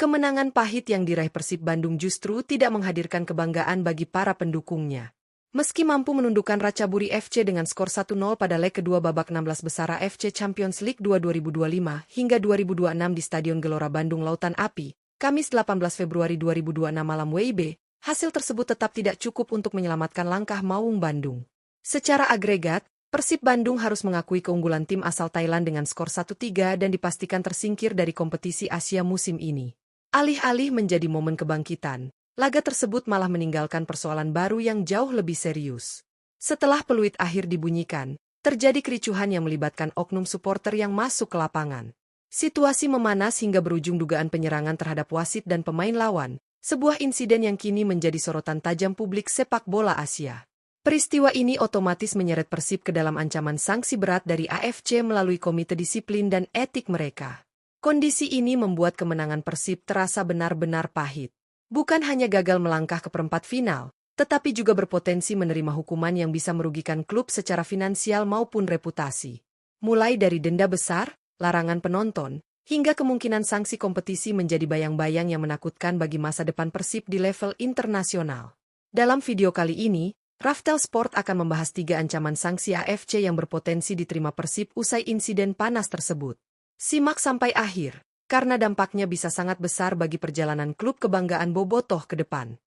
Kemenangan pahit yang diraih Persib Bandung justru tidak menghadirkan kebanggaan bagi para pendukungnya. Meski mampu menundukkan Ratchaburi FC dengan skor 1-0 pada leg kedua babak 16 besar AFC Champions League 2 2025 hingga 2026 di Stadion Gelora Bandung Lautan Api, Kamis 18 Februari 2026 malam WIB, hasil tersebut tetap tidak cukup untuk menyelamatkan langkah Maung Bandung. Secara agregat, Persib Bandung harus mengakui keunggulan tim asal Thailand dengan skor 1-3 dan dipastikan tersingkir dari kompetisi Asia musim ini. Alih-alih menjadi momen kebangkitan, laga tersebut malah meninggalkan persoalan baru yang jauh lebih serius. Setelah peluit akhir dibunyikan, terjadi kericuhan yang melibatkan oknum supporter yang masuk ke lapangan. Situasi memanas hingga berujung dugaan penyerangan terhadap wasit dan pemain lawan, sebuah insiden yang kini menjadi sorotan tajam publik sepak bola Asia. Peristiwa ini otomatis menyeret Persib ke dalam ancaman sanksi berat dari AFC melalui Komite Disiplin dan Etik mereka. Kondisi ini membuat kemenangan Persib terasa benar-benar pahit. Bukan hanya gagal melangkah ke perempat final, tetapi juga berpotensi menerima hukuman yang bisa merugikan klub secara finansial maupun reputasi. Mulai dari denda besar, larangan penonton, hingga kemungkinan sanksi kompetisi menjadi bayang-bayang yang menakutkan bagi masa depan Persib di level internasional. Dalam video kali ini, Raftel Sport akan membahas 3 ancaman sanksi AFC yang berpotensi diterima Persib usai insiden panas tersebut. Simak sampai akhir, karena dampaknya bisa sangat besar bagi perjalanan klub kebanggaan Bobotoh ke depan.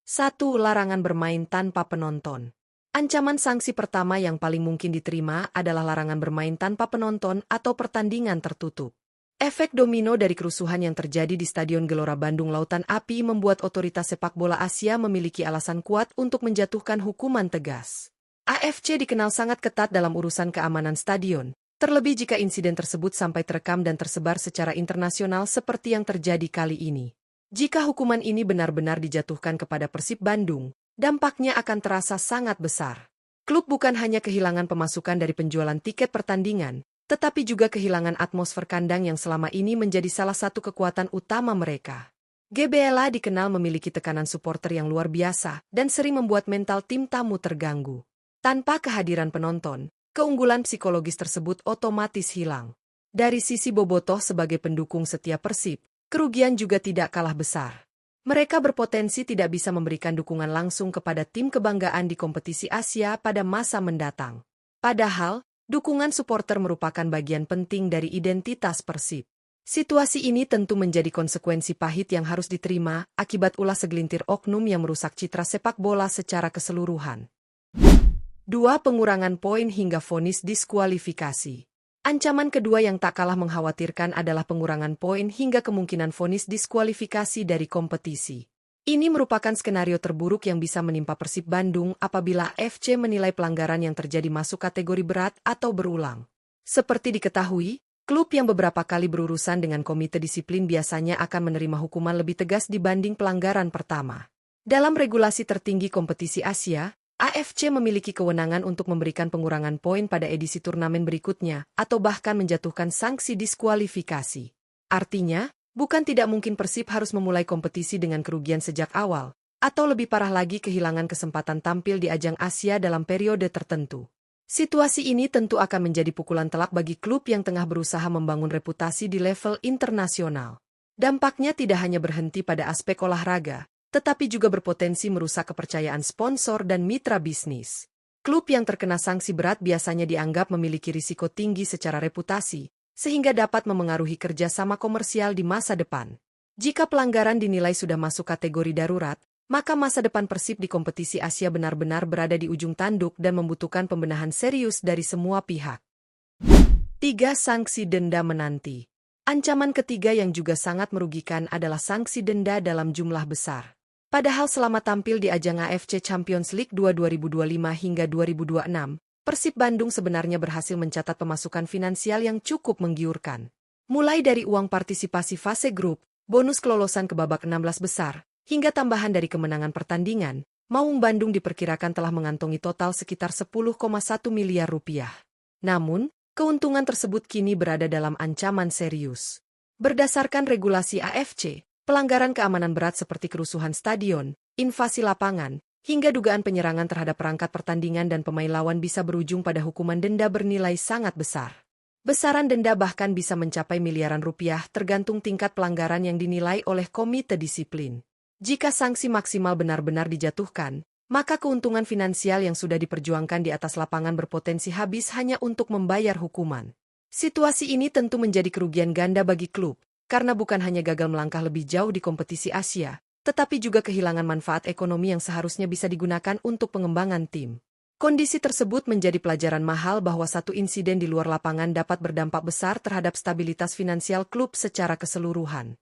Satu, larangan bermain tanpa penonton. Ancaman sanksi pertama yang paling mungkin diterima adalah larangan bermain tanpa penonton atau pertandingan tertutup. Efek domino dari kerusuhan yang terjadi di Stadion Gelora Bandung Lautan Api membuat otoritas sepak bola Asia memiliki alasan kuat untuk menjatuhkan hukuman tegas. AFC dikenal sangat ketat dalam urusan keamanan stadion, terlebih jika insiden tersebut sampai terekam dan tersebar secara internasional seperti yang terjadi kali ini. Jika hukuman ini benar-benar dijatuhkan kepada Persib Bandung, dampaknya akan terasa sangat besar. Klub bukan hanya kehilangan pemasukan dari penjualan tiket pertandingan, tetapi juga kehilangan atmosfer kandang yang selama ini menjadi salah satu kekuatan utama mereka. GBLA dikenal memiliki tekanan supporter yang luar biasa dan sering membuat mental tim tamu terganggu. Tanpa kehadiran penonton, keunggulan psikologis tersebut otomatis hilang. Dari sisi Bobotoh sebagai pendukung setia Persib, kerugian juga tidak kalah besar. Mereka berpotensi tidak bisa memberikan dukungan langsung kepada tim kebanggaan di kompetisi Asia pada masa mendatang. Padahal, dukungan supporter merupakan bagian penting dari identitas Persib. Situasi ini tentu menjadi konsekuensi pahit yang harus diterima akibat ulah segelintir oknum yang merusak citra sepak bola secara keseluruhan. 2. Pengurangan poin hingga vonis diskualifikasi. Ancaman kedua yang tak kalah mengkhawatirkan adalah pengurangan poin hingga kemungkinan vonis diskualifikasi dari kompetisi. Ini merupakan skenario terburuk yang bisa menimpa Persib Bandung apabila FC menilai pelanggaran yang terjadi masuk kategori berat atau berulang. Seperti diketahui, klub yang beberapa kali berurusan dengan komite disiplin biasanya akan menerima hukuman lebih tegas dibanding pelanggaran pertama. Dalam regulasi tertinggi kompetisi Asia, AFC memiliki kewenangan untuk memberikan pengurangan poin pada edisi turnamen berikutnya atau bahkan menjatuhkan sanksi diskualifikasi. Artinya, bukan tidak mungkin Persib harus memulai kompetisi dengan kerugian sejak awal, atau lebih parah lagi kehilangan kesempatan tampil di ajang Asia dalam periode tertentu. Situasi ini tentu akan menjadi pukulan telak bagi klub yang tengah berusaha membangun reputasi di level internasional. Dampaknya tidak hanya berhenti pada aspek olahraga, tetapi juga berpotensi merusak kepercayaan sponsor dan mitra bisnis. Klub yang terkena sanksi berat biasanya dianggap memiliki risiko tinggi secara reputasi, sehingga dapat memengaruhi kerjasama komersial di masa depan. Jika pelanggaran dinilai sudah masuk kategori darurat, maka masa depan Persib di kompetisi Asia benar-benar berada di ujung tanduk dan membutuhkan pembenahan serius dari semua pihak. 3. Sanksi denda menanti. Ancaman ketiga yang juga sangat merugikan adalah sanksi denda dalam jumlah besar. Padahal selama tampil di ajang AFC Champions League 2 2025 hingga 2026, Persib Bandung sebenarnya berhasil mencatat pemasukan finansial yang cukup menggiurkan. Mulai dari uang partisipasi fase grup, bonus kelolosan ke babak 16 besar, hingga tambahan dari kemenangan pertandingan, Maung Bandung diperkirakan telah mengantongi total sekitar 10,1 miliar rupiah. Namun, keuntungan tersebut kini berada dalam ancaman serius. Berdasarkan regulasi AFC, pelanggaran keamanan berat seperti kerusuhan stadion, invasi lapangan, hingga dugaan penyerangan terhadap perangkat pertandingan dan pemain lawan bisa berujung pada hukuman denda bernilai sangat besar. Besaran denda bahkan bisa mencapai miliaran rupiah tergantung tingkat pelanggaran yang dinilai oleh komite disiplin. Jika sanksi maksimal benar-benar dijatuhkan, maka keuntungan finansial yang sudah diperjuangkan di atas lapangan berpotensi habis hanya untuk membayar hukuman. Situasi ini tentu menjadi kerugian ganda bagi klub, karena bukan hanya gagal melangkah lebih jauh di kompetisi Asia, tetapi juga kehilangan manfaat ekonomi yang seharusnya bisa digunakan untuk pengembangan tim. Kondisi tersebut menjadi pelajaran mahal bahwa satu insiden di luar lapangan dapat berdampak besar terhadap stabilitas finansial klub secara keseluruhan.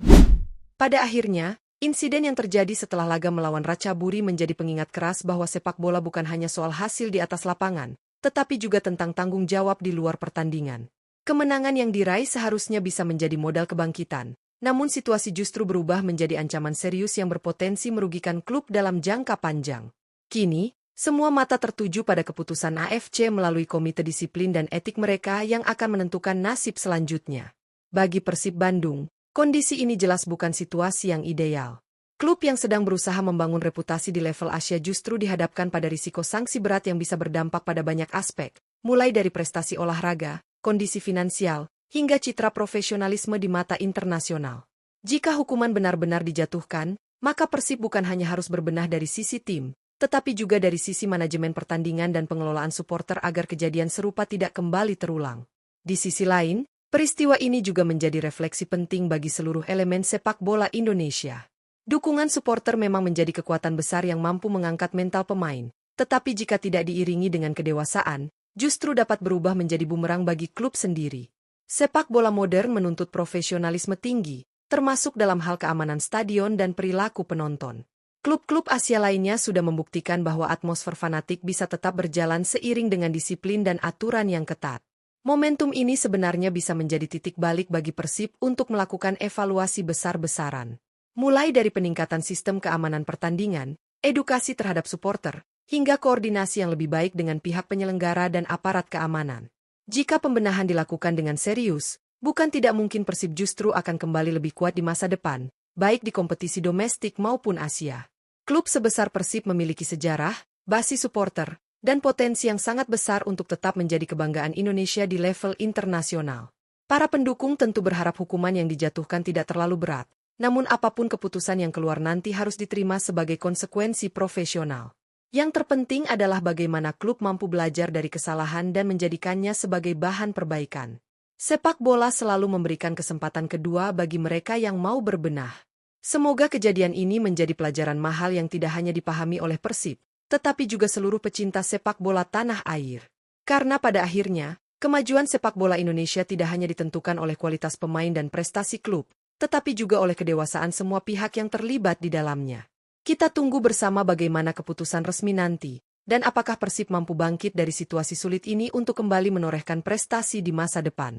Pada akhirnya, insiden yang terjadi setelah laga melawan Ratchaburi menjadi pengingat keras bahwa sepak bola bukan hanya soal hasil di atas lapangan, tetapi juga tentang tanggung jawab di luar pertandingan. Kemenangan yang diraih seharusnya bisa menjadi modal kebangkitan. Namun situasi justru berubah menjadi ancaman serius yang berpotensi merugikan klub dalam jangka panjang. Kini, semua mata tertuju pada keputusan AFC melalui komite disiplin dan etik mereka yang akan menentukan nasib selanjutnya. Bagi Persib Bandung, kondisi ini jelas bukan situasi yang ideal. Klub yang sedang berusaha membangun reputasi di level Asia justru dihadapkan pada risiko sanksi berat yang bisa berdampak pada banyak aspek, mulai dari prestasi olahraga, kondisi finansial, hingga citra profesionalisme di mata internasional. Jika hukuman benar-benar dijatuhkan, maka Persib bukan hanya harus berbenah dari sisi tim, tetapi juga dari sisi manajemen pertandingan dan pengelolaan supporter agar kejadian serupa tidak kembali terulang. Di sisi lain, peristiwa ini juga menjadi refleksi penting bagi seluruh elemen sepak bola Indonesia. Dukungan supporter memang menjadi kekuatan besar yang mampu mengangkat mental pemain, tetapi jika tidak diiringi dengan kedewasaan, justru dapat berubah menjadi bumerang bagi klub sendiri. Sepak bola modern menuntut profesionalisme tinggi, termasuk dalam hal keamanan stadion dan perilaku penonton. Klub-klub Asia lainnya sudah membuktikan bahwa atmosfer fanatik bisa tetap berjalan seiring dengan disiplin dan aturan yang ketat. Momentum ini sebenarnya bisa menjadi titik balik bagi Persib untuk melakukan evaluasi besar-besaran. Mulai dari peningkatan sistem keamanan pertandingan, edukasi terhadap supporter, hingga koordinasi yang lebih baik dengan pihak penyelenggara dan aparat keamanan. Jika pembenahan dilakukan dengan serius, bukan tidak mungkin Persib justru akan kembali lebih kuat di masa depan, baik di kompetisi domestik maupun Asia. Klub sebesar Persib memiliki sejarah, basis supporter, dan potensi yang sangat besar untuk tetap menjadi kebanggaan Indonesia di level internasional. Para pendukung tentu berharap hukuman yang dijatuhkan tidak terlalu berat, namun apapun keputusan yang keluar nanti harus diterima sebagai konsekuensi profesional. Yang terpenting adalah bagaimana klub mampu belajar dari kesalahan dan menjadikannya sebagai bahan perbaikan. Sepak bola selalu memberikan kesempatan kedua bagi mereka yang mau berbenah. Semoga kejadian ini menjadi pelajaran mahal yang tidak hanya dipahami oleh Persib, tetapi juga seluruh pecinta sepak bola tanah air. Karena pada akhirnya, kemajuan sepak bola Indonesia tidak hanya ditentukan oleh kualitas pemain dan prestasi klub, tetapi juga oleh kedewasaan semua pihak yang terlibat di dalamnya. Kita tunggu bersama bagaimana keputusan resmi nanti, dan apakah Persib mampu bangkit dari situasi sulit ini untuk kembali menorehkan prestasi di masa depan.